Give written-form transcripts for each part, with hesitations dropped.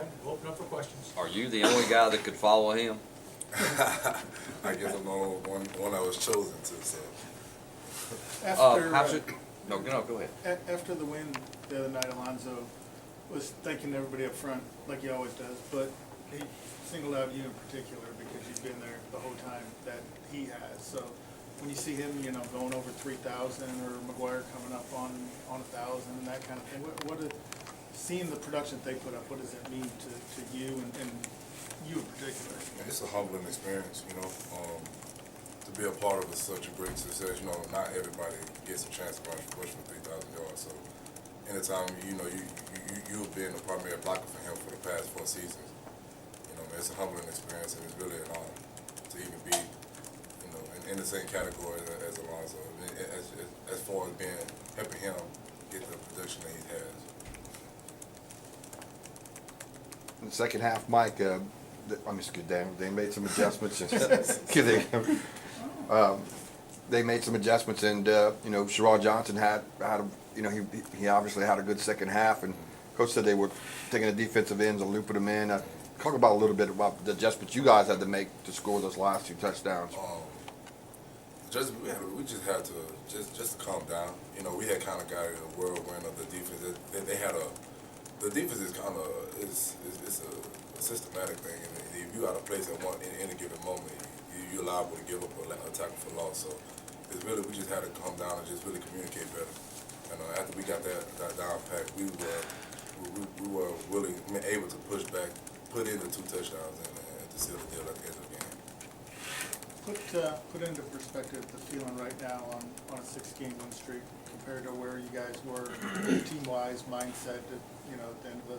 Okay, we'll open up for questions. Are you the only guy that could follow him? I guess I'm the only one I was chosen to, so. How's it? No, go ahead. After the win the other night, Alonzo was thanking everybody up front, like he always does, but he singled out you in particular because you've been there the whole time that he has. So when you see him, going over 3,000 or McGuire coming up on 1,000 and that kind of thing, seeing the production that they put up, what does that mean to you and you in particular? It's a humbling experience, to be a part of such a great success. Not everybody gets a chance to rush for 3,000 yards. So anytime, you've been a primary blocker for him for the past 4 seasons. It's a humbling experience, and it's really an honor to even be, in the same category as Alonzo, as far as helping him get the production that he has. In the second half, Mike, they made some adjustments. They made some adjustments, and Sherrod Johnson he obviously had a good second half, and Coach said they were taking the defensive ends and looping them in. Talk about a little bit about the adjustments you guys had to make to score those last 2 touchdowns. We just had to just to calm down. We had kind of got in a whirlwind of the defense. The defense is kind of it's a systematic thing, and if you out of place in any given moment, you're liable to give up or tackle for loss. So it's really, we just had to calm down and just really communicate better. And after we got that down pat, we were able to push back, put in the 2 touchdowns, and to seal the deal at the end of the game. Put into perspective the feeling right now on a 6-game win streak compared to where you guys were team-wise, mindset at the end of a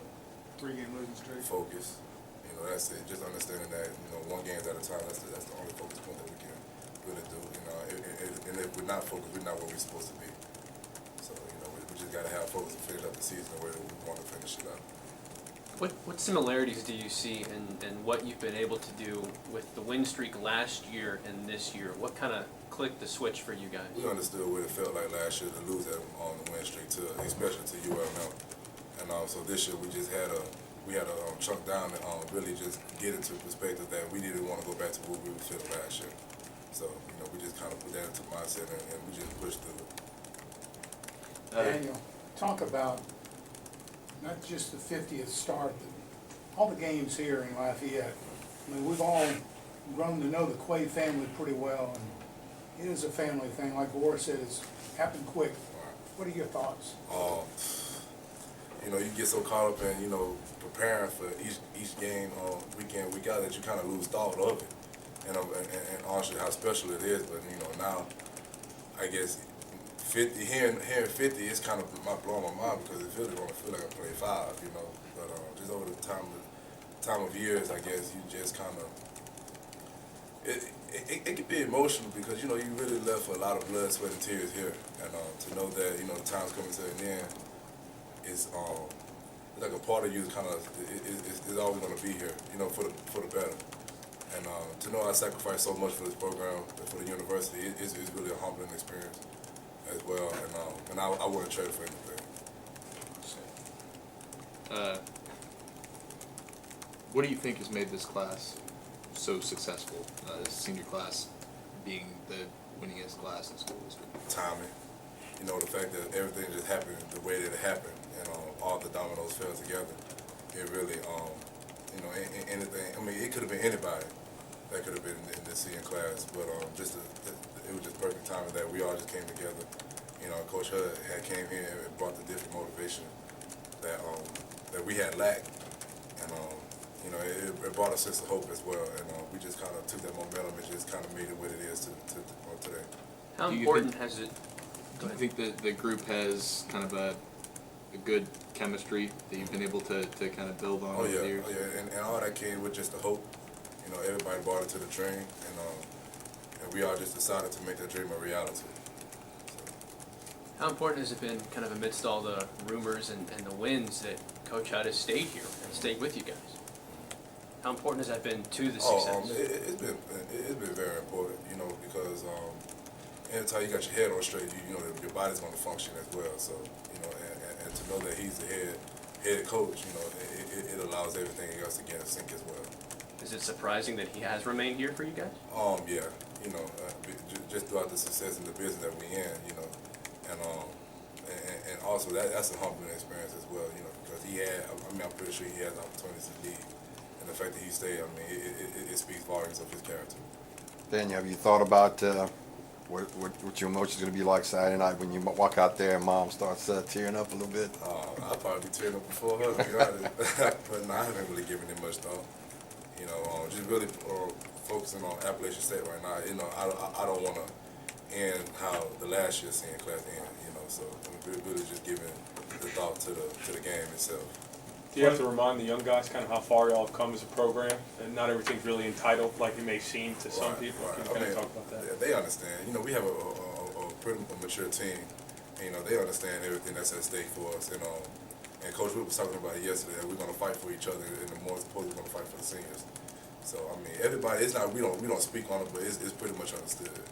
3-game losing streak. Focus. That's it. Just understanding that, 1 game at a time, that's the only focus point that we can really do. And if we're not focused, we're not where we're supposed to be. So, we just got to have focus and finish out the season the way that we want to finish it out. What similarities do you see in what you've been able to do with the win streak last year and this year? What kind of clicked the switch for you guys? We understood what it felt like last year to lose on the win streak, especially to ULM. And so this year we just had to chunk down and really just get into perspective that we didn't want to go back to what we were feeling last year. So, we just kind of put that into mindset and we just pushed through it. Daniel, talk about not just the 50th start, but all the games here in Lafayette. I mean, we've all grown to know the Quave family pretty well, and it is a family thing. Like Gore said, it's happened quick. What are your thoughts? You get so caught up in, preparing for each game week in, week out that you kind of lose thought of it. And honestly, how special it is. But, now, I guess, 50, hearing 50, it's kind of blowing my mind because it feels like I play 5, But just over the time of years, I guess, you just kind of, it can be emotional because, you really left for a lot of blood, sweat, and tears here. And to know that, the time's coming to an end, it's like a part of you is kind of is always going to be here, for the better. And to know I sacrificed so much for this program, for the university, it's really a humbling experience as well. And I wouldn't trade it for anything. What do you think has made this class so successful? This senior class being the winningest class in school history. Timing. The fact that everything just happened the way that it happened, and all the dominoes fell together. It really, anything. I mean, it could have been anybody that could have been in this senior class, but it was just perfect timing that we all just came together. Coach Hudd had came in and brought the different motivation that we had lacked, and it brought a sense of hope as well. And we just kind of took that momentum and just kind of made it what it is today. How important has it? Do you think that the group has kind of a good chemistry that you've been able to kind of build on over the years? Oh yeah, and all that came with just the hope. Everybody bought into the dream, and we all just decided to make that dream a reality. How important has it been, kind of amidst all the rumors and the wins, that Coach Hudd has stayed here and stayed with you guys? How important has that been to the success? It's been very important, because anytime you got your head on straight, your body's going to function as well. So, and to know that he's the head head coach, you know, it allows everything else to get in sync as well. Is it surprising that he has remained here for you guys? Yeah, you know, just throughout the success in the business that we in, you know, and also that's a humbling experience as well, you know, because he had, I mean, I'm pretty sure he has opportunities to lead, and the fact that he stayed, I mean, it speaks volumes of his character. Daniel, have you thought about what your emotions going to be like Saturday night when you walk out there and Mom starts tearing up a little bit? I'll probably be tearing up before her, to be honest. But no, I haven't really given it much thought. You know, just really focusing on Appalachian State right now. You know, I don't want to end how the last year's senior class ended. You know, so I'm really just giving the thought to the game itself. Do you have to remind the young guys kind of how far y'all have come as a program, and not everything's really entitled like it may seem to some people? Can you kind of talk about that? They understand. You know, we have a pretty mature team. And, you know, they understand everything that's at stake for us. And Coach Whip was talking about it yesterday. That we're going to fight for each other, and the more important we're going to fight for the seniors. So I mean, everybody. It's not we don't speak on it, but it's pretty much understood that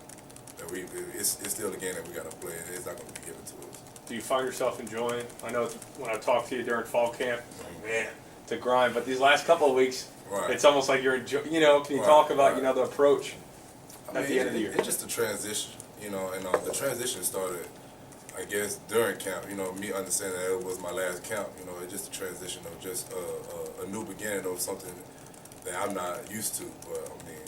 it's still a game that we got to play. And it's not going to be given to us. Do you find yourself enjoying? I know when I talked to you during fall camp, man, it's a grind. But these last couple of weeks, Right. it's almost like you're enjoying. You know, can you Right, talk about right. the approach I mean, at the end of the year? It's just a transition, you know, and the transition started, I guess, during camp. You know, me understanding that it was my last camp. You know, it's just a transition of just a new beginning of something that I'm not used to. But I mean,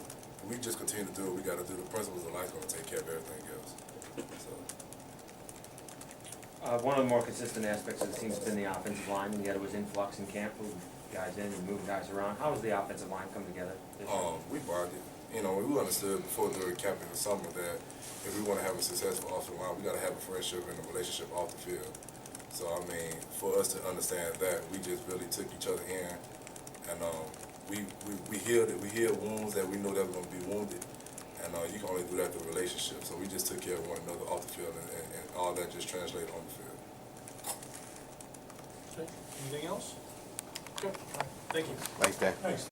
we just continue to do what we got to do. The principles of life going to take care of everything else. So. One of the more consistent aspects of the team has been the offensive line, and the other was influx in camp, moving guys in and moving guys around. How has the offensive line come together this year? We bonded. You know, we understood before during camp in the summer that if we want to have a successful offensive line, we got to have a friendship and a relationship off the field. So I mean, for us to understand that, we just really took each other in, and we healed it. We healed wounds that we knew that were going to be wounded, and you can only do that through relationship. So we just took care of one another off the field, and all that just translated on the field. Anything else? Okay, thank you. Thanks, Dan. Thanks.